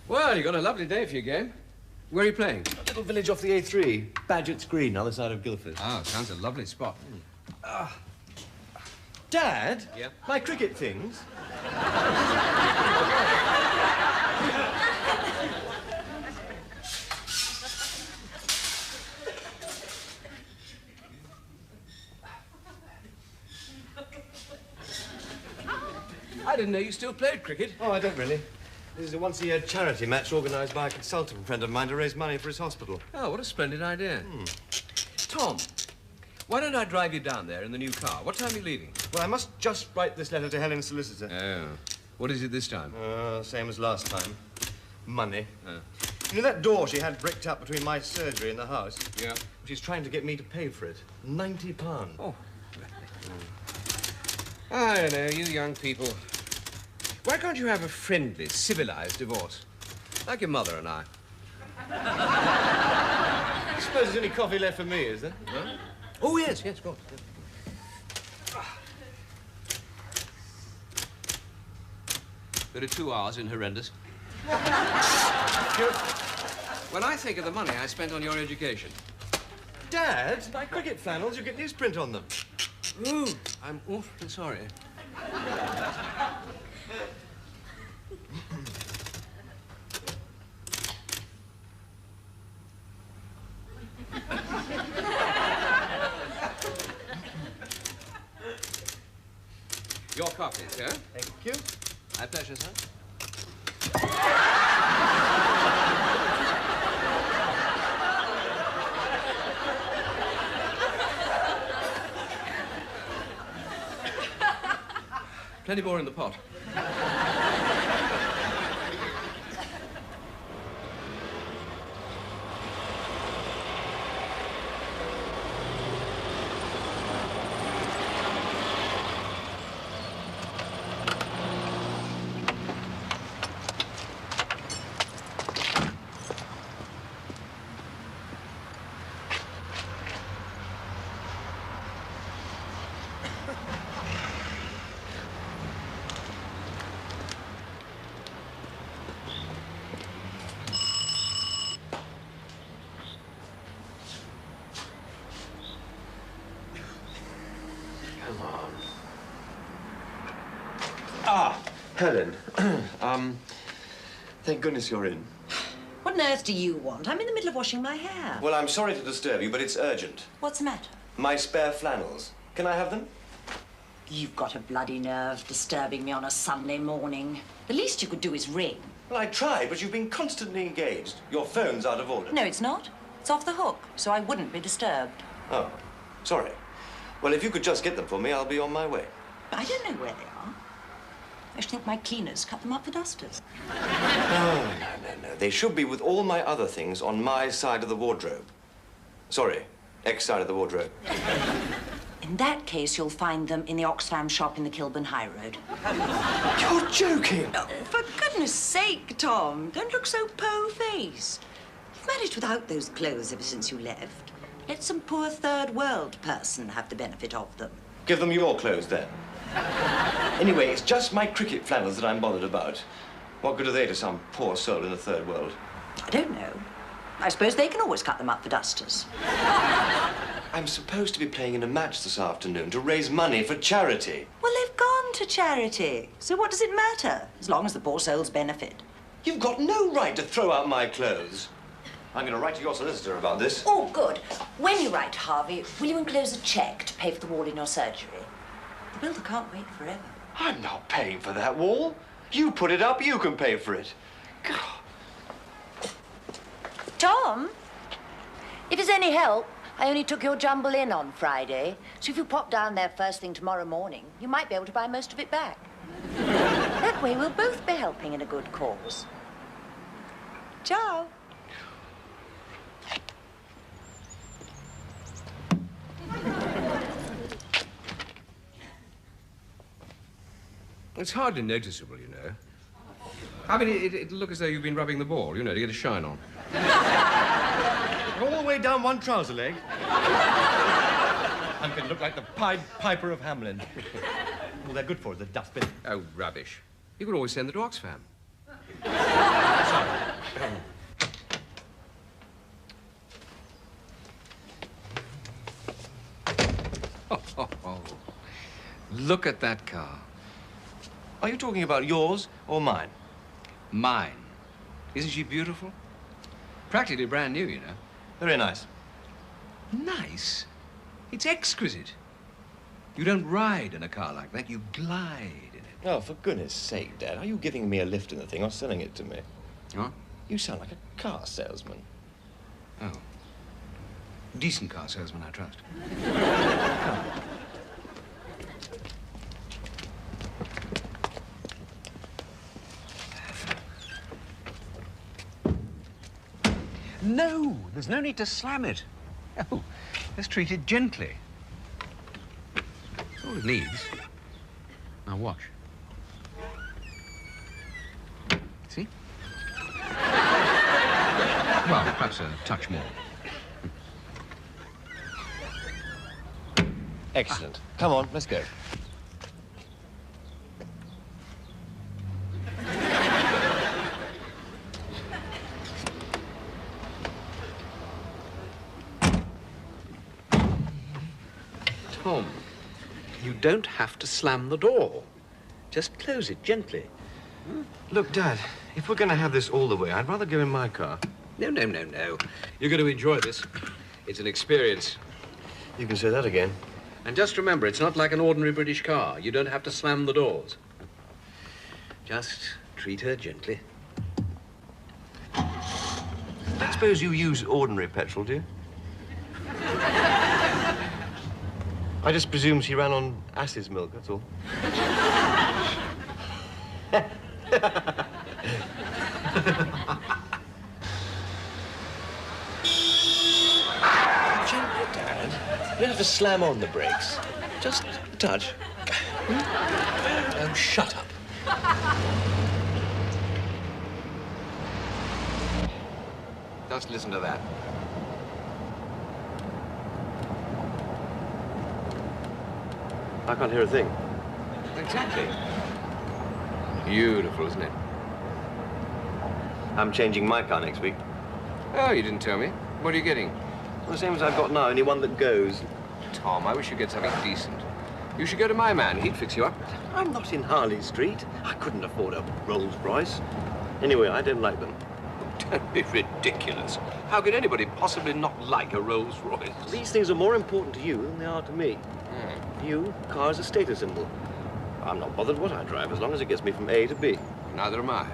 Well, you got a lovely day for your game. Where are you playing? A little village off the E04, Badgett's Green, other side of Guildford. Oh, sounds a lovely spot. Dad? Yeah? My cricket things? I didn't know you still played cricket. Oh, I don't really. This is a once-a-year charity match organised by a consultant friend of mine to raise money for his hospital. Oh, what a splendid idea. Tom, why don't I drive you down there in the new car? What time are you leaving? Well, I must just write this letter to Helen's solicitor. Oh. What is it this time? Same as last time. Money. Oh. You know that door she had bricked up between my surgery and the house? Yeah. She's trying to get me to pay for it. £90. Oh. I don't know, you young people. Why can't you have a friendly, civilized divorce? Like your mother and I. I suppose there's only coffee left for me, is there? Huh? Oh, yes, of course. There are 2 hours in horrendous. When I think of the money I spent on your education. Dad, my cricket flannels, you get newsprint on them. Ooh, I'm awfully sorry. Your coffee, sir. Thank you. My pleasure, sir. Plenty more in the pot. Helen, thank goodness you're in. What on earth do you want? I'm in the middle of washing my hair. Well, I'm sorry to disturb you, but it's urgent. What's the matter? My spare flannels. Can I have them? You've got a bloody nerve disturbing me on a Sunday morning. The least you could do is ring. Well, I tried, but you've been constantly engaged. Your phone's out of order. No, it's not. It's off the hook, so I wouldn't be disturbed. Oh, sorry. Well, if you could just get them for me, I'll be on my way. I don't know where they are. I should think my cleaners cut them up for dusters. No. They should be with all my other things on my side of the wardrobe. Sorry, X side of the wardrobe. In that case, you'll find them in the Oxfam shop in the Kilburn High Road. You're joking! Oh, for goodness sake, Tom, don't look so po-faced. You've managed without those clothes ever since you left. Let some poor third world person have the benefit of them. Give them your clothes, then. Anyway, it's just my cricket flannels that I'm bothered about. What good are they to some poor soul in the third world? I don't know. I suppose they can always cut them up for dusters. I'm supposed to be playing in a match this afternoon to raise money for charity. Well, they've gone to charity. So what does it matter? As long as the poor souls benefit. You've got no right to throw out my clothes. I'm going to write to your solicitor about this. Oh, good. When you write, Harvey, will you enclose a cheque to pay for the wall in your surgery? The builder can't wait forever. I'm not paying for that wall. You put it up, you can pay for it. God. Tom, if it's any help, I only took your jumble in on Friday. So if you pop down there first thing tomorrow morning, you might be able to buy most of it back. That way we'll both be helping in a good cause. Ciao. It's hardly noticeable, you know. I mean, it'll look as though you've been rubbing the ball, you know, to get a shine on. All the way down one trouser leg. I'm going to look like the Pied Piper of Hamelin. Well, they're good for the dustbin. Oh, rubbish. You could always send the to Oxfam. Oh. Look at that car. Are you talking about yours or mine? Mine. Isn't she beautiful? Practically brand new, you know. Very nice. Nice? It's exquisite. You don't ride in a car like that, you glide in it. Oh, for goodness sake, Dad, are you giving me a lift in the thing or selling it to me? Huh? You sound like a car salesman. Oh. Decent car salesman, I trust. No, there's no need to slam it. Oh, let's treat it gently. That's all it needs. Now watch. See? Well, perhaps a touch more. Excellent. Come on, let's go. Tom, you don't have to slam the door. Just close it gently. Look, Dad, if we're going to have this all the way, I'd rather go in my car. No. You're going to enjoy this. It's an experience. You can say that again. And just remember, it's not like an ordinary British car. You don't have to slam the doors. Just treat her gently. I suppose you use ordinary petrol, do you? I just presume she ran on ass's milk, that's all. Gently, Dad. You don't have to slam on the brakes. Just a touch. Oh, shut up. Just listen to that. I can't hear a thing. Exactly. Beautiful, isn't it? I'm changing my car next week. Oh, you didn't tell me. What are you getting? Well, the same as I've got now, only one that goes. Tom, I wish you'd get something decent. You should go to my man. He'd fix you up. I'm not in Harley Street. I couldn't afford a Rolls Royce. Anyway, I don't like them. Don't be ridiculous. How could anybody possibly not like a Rolls Royce? These things are more important to you than they are to me. Hmm. You, car is a status symbol. I'm not bothered what I drive, as long as it gets me from A to B. Neither am I.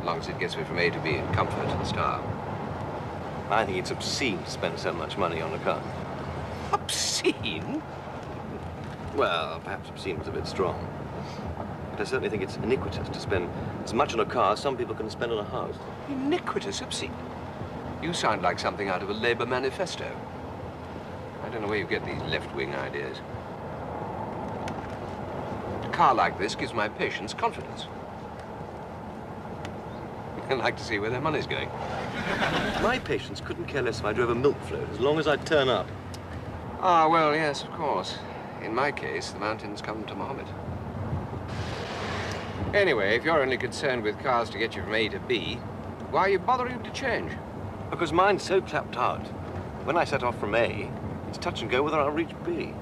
As long as it gets me from A to B in comfort and style. I think it's obscene to spend so much money on a car. Obscene? Well, perhaps obscene was a bit strong. But I certainly think it's iniquitous to spend as much on a car as some people can spend on a house. Iniquitous, obscene. You sound like something out of a Labour manifesto. I don't know where you get these left-wing ideas. A car like this gives my patients confidence. They like to see where their money's going. My patients couldn't care less if I drove a milk float, as long as I'd turn up. Ah, well, yes, of course. In my case, the mountains come to Mohammed. Anyway, if you're only concerned with cars to get you from A to B, why are you bothering to change? Because mine's so clapped out. When I set off from A, it's touch and go whether I'll reach B.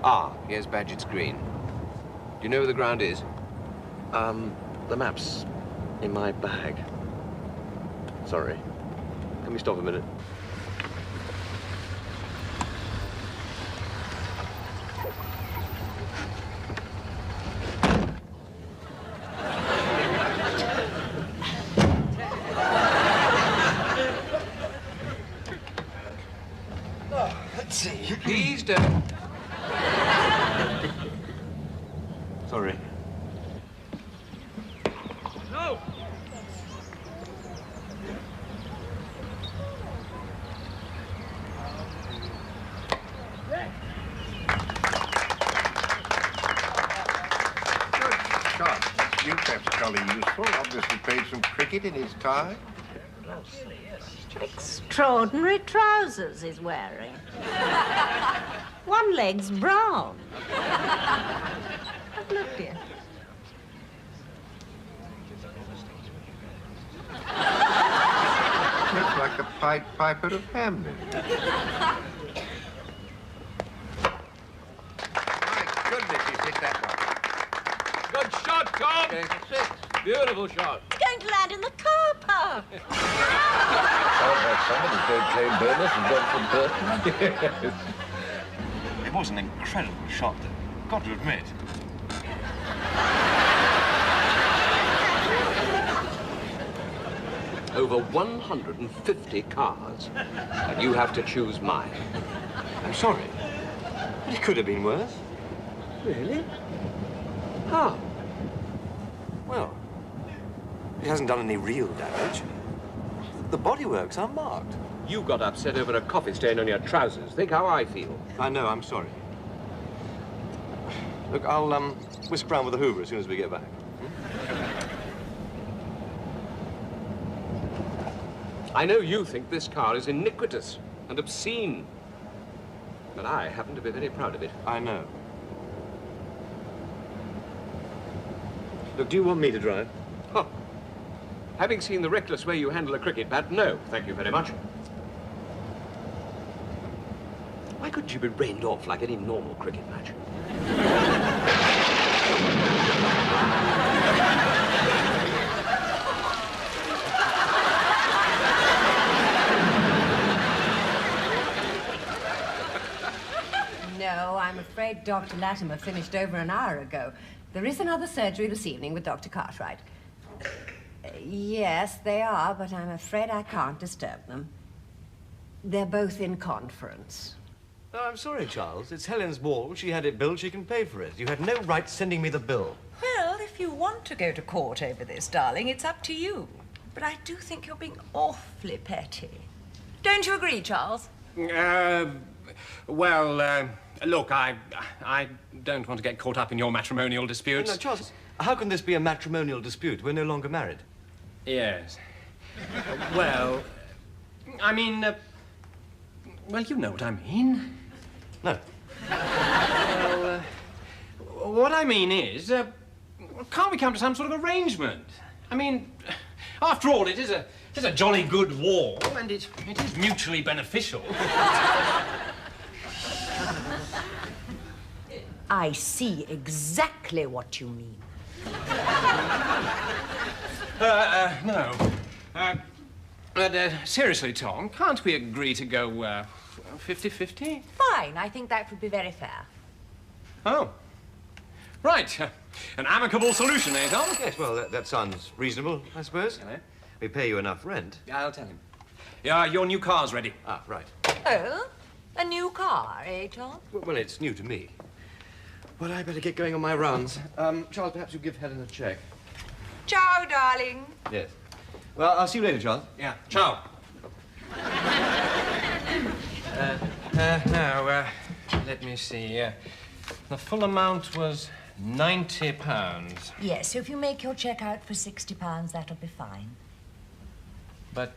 Ah, here's Badgett's Green. Do you know where the ground is? The map's in my bag. Sorry. Can we stop a minute? Let's see. Please don't. Sorry. No! You kept Scully useful. Obviously played some cricket in his time. Extraordinary trousers he's wearing. One leg's brown. Look, dear. Looks like the Pied Piper of Hampden. My goodness, you hit that one. Good shot, Tom! Okay, 6. Beautiful shot. It's going to land in the car park. It was an incredible shot, though. Got to admit. Over 150 cars, and you have to choose mine. I'm sorry, but it could have been worse. Really? How? Well, it hasn't done any real damage. The bodywork's unmarked. You got upset over a coffee stain on your trousers. Think how I feel. I know, I'm sorry. Look, I'll whisk round with the Hoover as soon as we get back. I know you think this car is iniquitous and obscene, but I happen to be very proud of it. I know. Look, do you want me to drive? Huh. Having seen the reckless way you handle a cricket bat, no, thank you very much. Why couldn't you be reined off like any normal cricket match? No, I'm afraid Dr. Latimer finished over an hour ago. There is another surgery this evening with Dr. Cartwright. Yes, they are, but I'm afraid I can't disturb them. They're both in conference. No, I'm sorry, Charles. It's Helen's ball. She had it billed. She can pay for it. You had no right sending me the bill. Well, if you want to go to court over this, darling, it's up to you. But I do think you're being awfully petty. Don't you agree, Charles? Look, I don't want to get caught up in your matrimonial disputes. No, Charles, how can this be a matrimonial dispute? We're no longer married. Yes. Well, I mean, well, you know what I mean. No. Well, what I mean is, can't we come to some sort of arrangement? I mean, after all, it is a jolly good war, and it is mutually beneficial. I see exactly what you mean. No. But seriously, Tom, can't we agree to go 50-50? Fine, I think that would be very fair. Oh. Right. An amicable solution, eh, Tom? Yes, well, that sounds reasonable, I suppose. Hello? We pay you enough rent. Yeah, I'll tell him. Yeah, your new car's ready. Ah, right. Oh? A new car, eh, Tom? Well, it's new to me. Well, I better get going on my rounds. Charles, perhaps you'll give Helen a check. Ciao, darling. Yes. Well, I'll see you later, Charles. Yeah, ciao. Now, let me see. The full amount was £90. Yes, so if you make your cheque out for £60, that'll be fine. But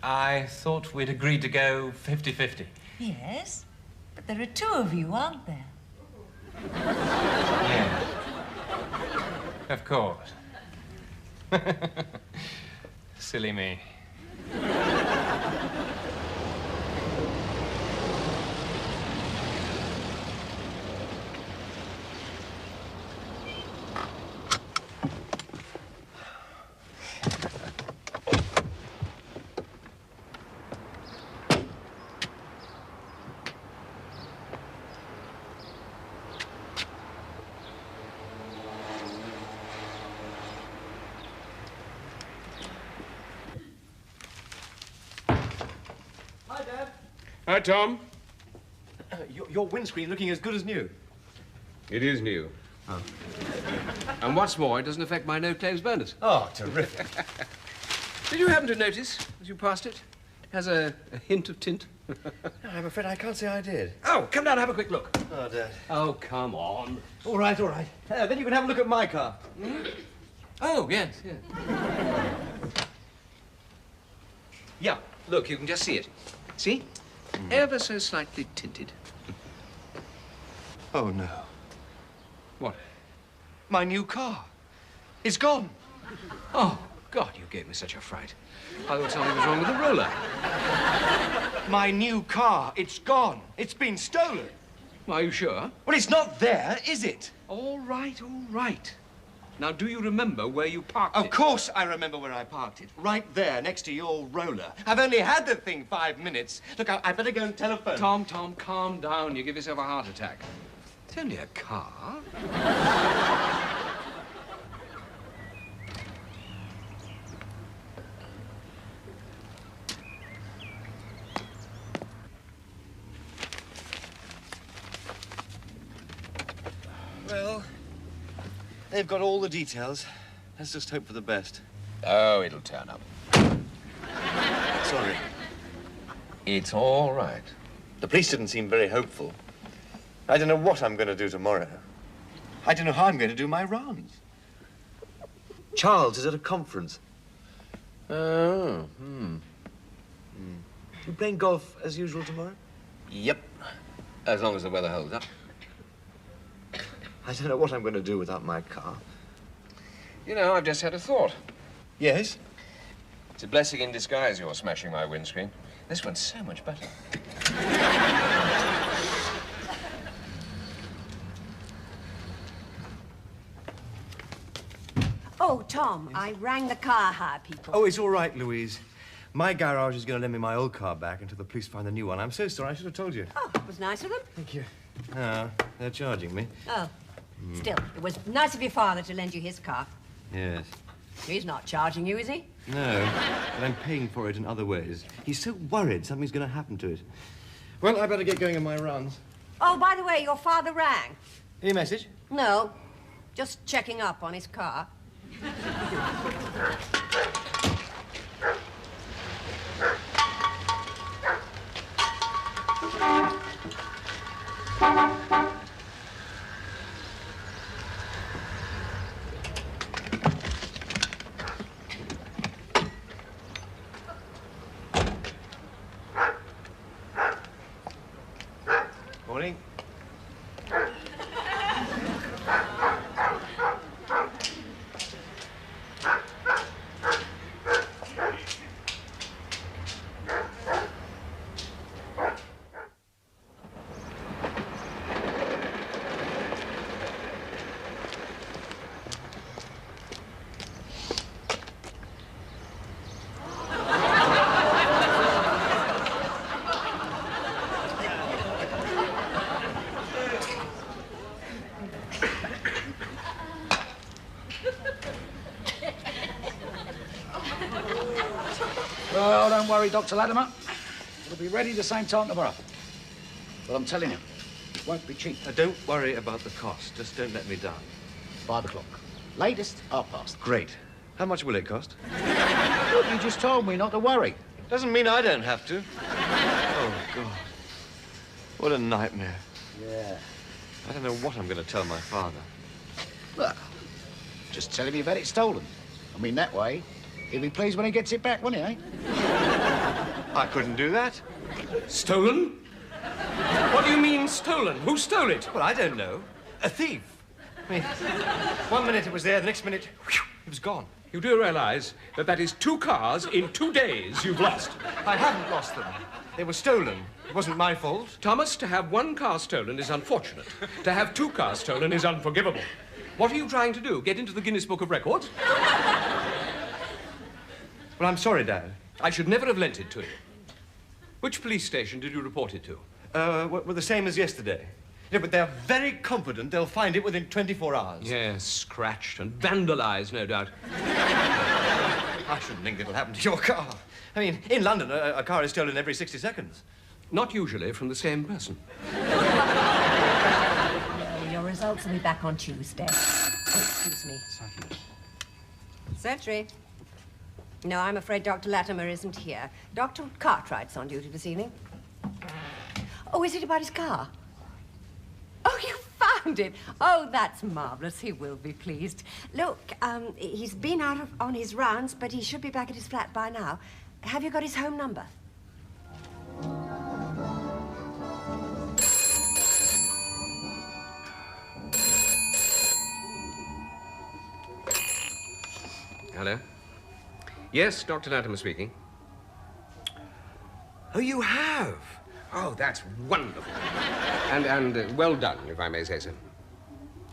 I thought we'd agreed to go 50-50. Yes, but there are two of you, aren't there? Yeah. Of course. Silly me. Hi, Tom. Your windscreen looking as good as new. It is new. Oh. And what's more, it doesn't affect my no-claims bonus. Oh, terrific. Did you happen to notice, as you passed it, it has a hint of tint? No, I'm afraid I can't say I did. Oh, come down and have a quick look. Oh, Dad. Oh, come on. All right, all right. Then you can have a look at my car. Oh, yes, yes. Yeah, look, you can just see it. See? Ever so slightly tinted. Oh, no. What? My new car. It's gone. Oh, God, you gave me such a fright. I thought something was wrong with the roller. My new car. It's gone. It's been stolen. Are you sure? Well, it's not there, is it? All right, all right. Now, do you remember where you parked it? Of course I remember where I parked it. Right there, next to your roller. I've only had the thing 5 minutes. Look, I better go and telephone. Tom, calm down. You give yourself a heart attack. It's only a car. Well, they've got all the details. Let's just hope for the best. Oh, it'll turn up. Sorry. It's all right. The police didn't seem very hopeful. I don't know what I'm going to do tomorrow. I don't know how I'm going to do my rounds. Charles is at a conference. Oh, You playing golf as usual tomorrow? Yep. As long as the weather holds up. I don't know what I'm going to do without my car. You know, I've just had a thought. Yes? It's a blessing in disguise you're smashing my windscreen. This one's so much better. Oh, Tom, I rang the car hire people. Oh, it's all right, Louise. My garage is going to lend me my old car back until the police find the new one. I'm so sorry. I should have told you. Oh, it was nice of them. Thank you. Ah, they're charging me. Oh, still, it was nice of your father to lend you his car. Yes. He's not charging you, is he? No, but I'm paying for it in other ways. He's so worried something's going to happen to it. Well, I better get going on my runs. Oh, by the way, your father rang. Any message? No, just checking up on his car. Morning. Well, don't worry, Dr. Latimer. It'll be ready the same time tomorrow. But I'm telling you, it won't be cheap. Don't worry about the cost. Just don't let me down. 5 o'clock. Latest, 1:30. Great. How much will it cost? Look, you just told me not to worry. Doesn't mean I don't have to. Oh, God. What a nightmare. Yeah. I don't know what I'm going to tell my father. Look, just tell him you've had it stolen. I mean, that way, he'll be pleased when he gets it back, won't he, eh? I couldn't do that. Stolen? What do you mean, stolen? Who stole it? Well, I don't know. A thief. I mean, 1 minute it was there, the next minute, whew, it was gone. You do realize that that is 2 cars in 2 days you've lost. I haven't lost them. They were stolen. It wasn't my fault. Thomas, to have 1 car stolen is unfortunate. To have 2 cars stolen is unforgivable. What are you trying to do? Get into the Guinness Book of Records? Well, I'm sorry, Dad. I should never have lent it to you. Which police station did you report it to? Well, the same as yesterday. Yeah, but they're very confident they'll find it within 24 hours. Yes, scratched and vandalized, no doubt. I shouldn't think it'll happen to your car. I mean, in London, a car is stolen every 60 seconds. Not usually from the same person. Your results will be back on Tuesday. Excuse me. Sentry. No, I'm afraid Dr. Latimer isn't here. Dr. Cartwright's on duty this evening. Oh, is it about his car? Oh, you found it. Oh, that's marvelous. He will be pleased. Look, he's been out on his rounds, but he should be back at his flat by now. Have you got his home number? Hello? Yes, Dr. Latimer speaking. Oh, you have? Oh, that's wonderful. And well done, if I may say so.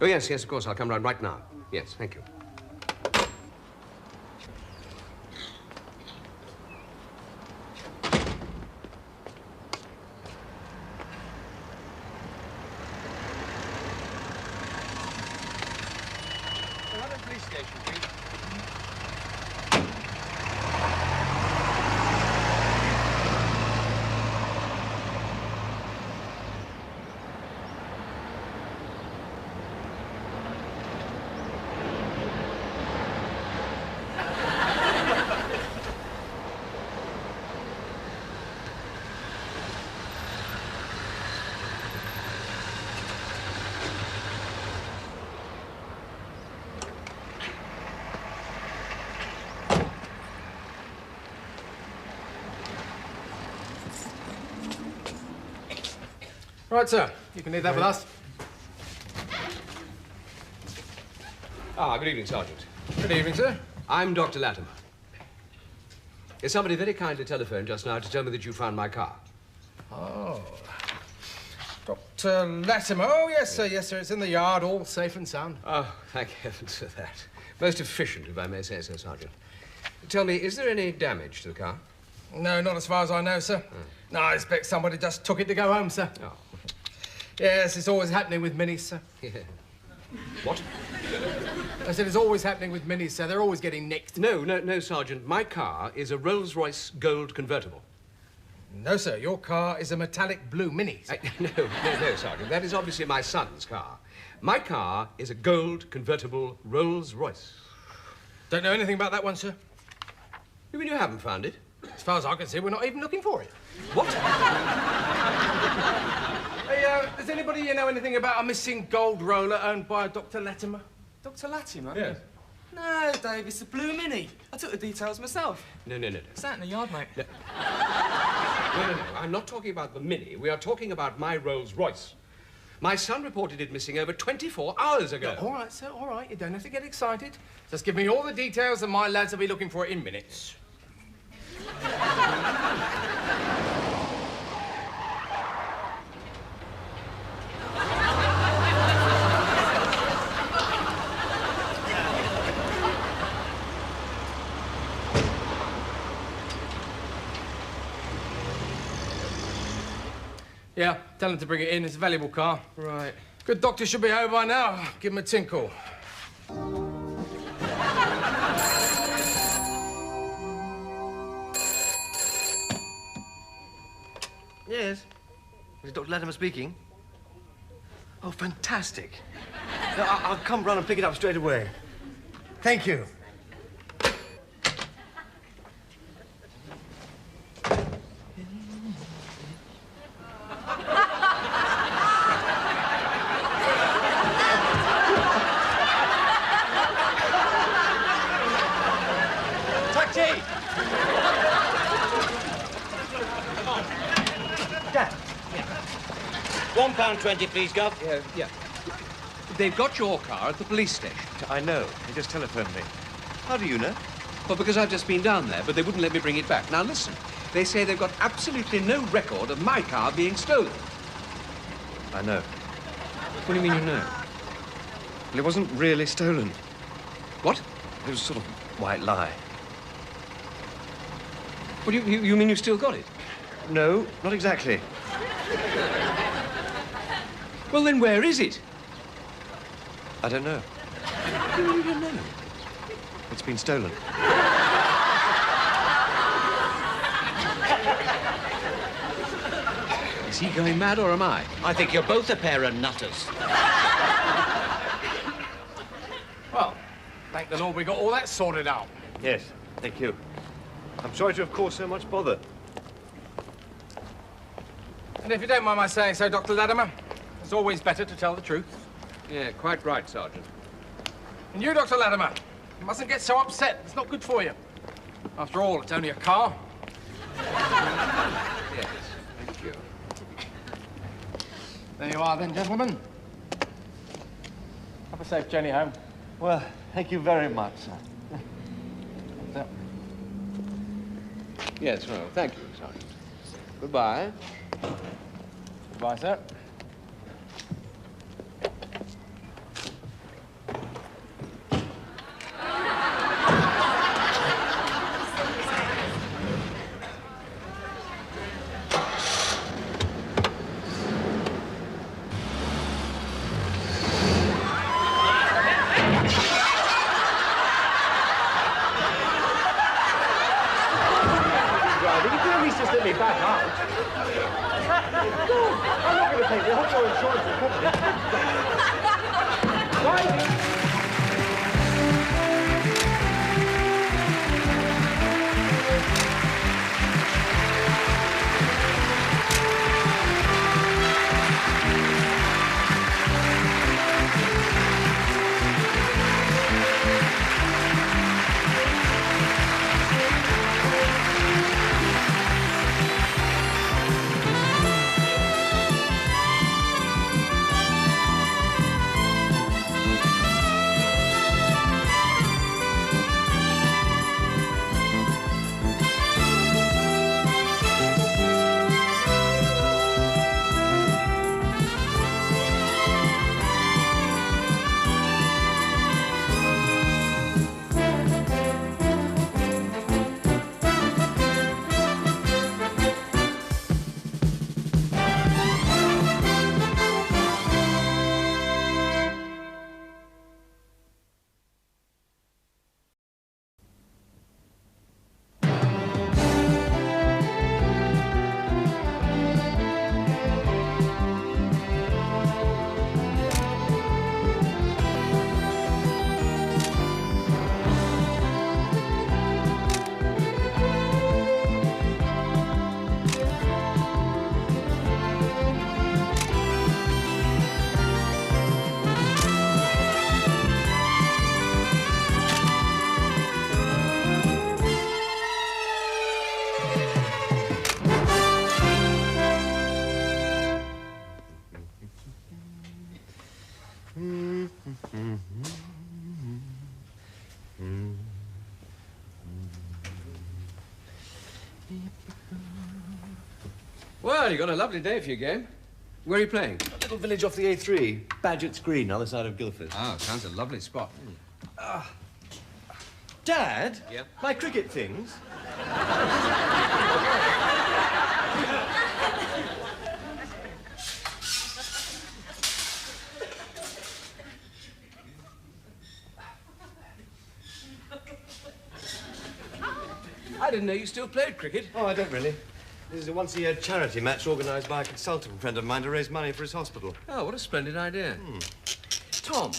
Oh, yes, of course. I'll come round right now. Yes, thank you. London Police Station, please. Right, sir. You can leave that with us. Ah, good evening, Sergeant. Good evening, sir. I'm Dr. Latimer. Yes, somebody very kindly telephoned just now to tell me that you found my car. Oh. Dr. Latimer. Oh, yes, sir. Yes, sir. It's in the yard, all safe and sound. Oh, thank heavens for that. Most efficient, if I may say so, Sergeant. Tell me, is there any damage to the car? No, not as far as I know, sir. No, I expect somebody just took it to go home, sir. Oh. Yes, it's always happening with minis, sir. Yeah. What? I said it's always happening with minis, sir. They're always getting nicked. No, Sergeant. My car is a Rolls-Royce Gold convertible. No, sir. Your car is a metallic blue mini, sir. No, Sergeant. That is obviously my son's car. My car is a gold convertible Rolls-Royce. Don't know anything about that one, sir. You mean you haven't found it? As far as I can see, we're not even looking for it. What? Hey, does anybody here know anything about a missing gold roller owned by Dr. Latimer? Dr. Latimer? Yes. No, Dave, it's a blue Mini. I took the details myself. No. It's out in the yard, mate. No. No. I'm not talking about the Mini. We are talking about my Rolls-Royce. My son reported it missing over 24 hours ago. All right, sir, all right. You don't have to get excited. Just give me all the details and my lads will be looking for it in minutes. Yeah, tell him to bring it in. It's a valuable car. Right. Good doctor should be home by now. Give him a tinkle. Yes. Is Dr. Latimer speaking? Oh, fantastic. No, I'll come round and pick it up straight away. Thank you. Taxi! Dad. £1.20, please, Gov. Yeah. They've got your car at the police station. I know. They just telephoned me. How do you know? Well, because I've just been down there, but they wouldn't let me bring it back. Now, listen. They say they've got absolutely no record of my car being stolen. I know. What do you mean you know? Well, it wasn't really stolen. What? It was sort of white lie. What, you mean you've still got it? No, not exactly. Well, then where is it? I don't know. You don't know? It's been stolen. Is he going mad or am I? I think you're both a pair of nutters. Well, thank the Lord we got all that sorted out. Yes, thank you. I'm sorry to have caused so much bother. And if you don't mind my saying so, Dr. Latimer, it's always better to tell the truth. Yeah, quite right, Sergeant. And you, Dr. Latimer, you mustn't get so upset. It's not good for you. After all, it's only a car. Yes, thank you. There you are then, gentlemen. Have a safe journey home. Well, thank you very much, sir. Sir. Yes, well, thank you, Sergeant. Goodbye. Goodbye, sir. Well, you got a lovely day for your game. Where are you playing? A little village off the A3. Badgett's Green, other side of Guildford. Oh, sounds a lovely spot. Dad? Yeah? My cricket things? I didn't know you still played cricket. Oh, I don't really. This is a once-a-year charity match organised by a consultant friend of mine to raise money for his hospital. Oh, what a splendid idea. Tom,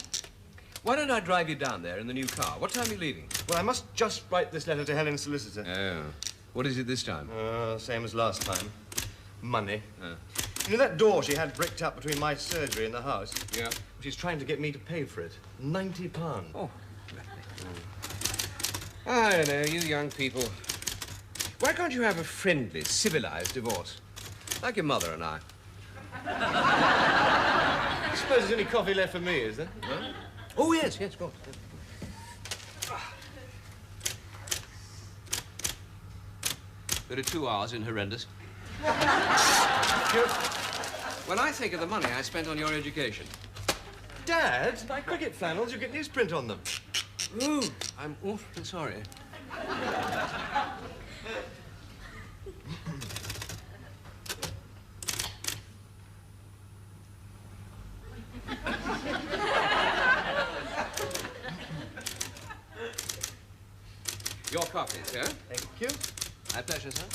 why don't I drive you down there in the new car? What time are you leaving? Well, I must just write this letter to Helen's solicitor. Oh. What is it this time? Same as last time. Money. Oh. You know that door she had bricked up between my surgery and the house? Yeah. She's trying to get me to pay for it. £90. Oh. I don't know, you young people. Why can't you have a friendly, civilized divorce? Like your mother and I. I suppose there's any coffee left for me, is there? Huh? Oh, yes, of course. There are 2 hours in horrendous. When I think of the money I spent on your education. Dad, my cricket flannels, you get newsprint on them. Ooh, I'm awfully sorry. Your coffee, sir. Thank you. My pleasure, sir.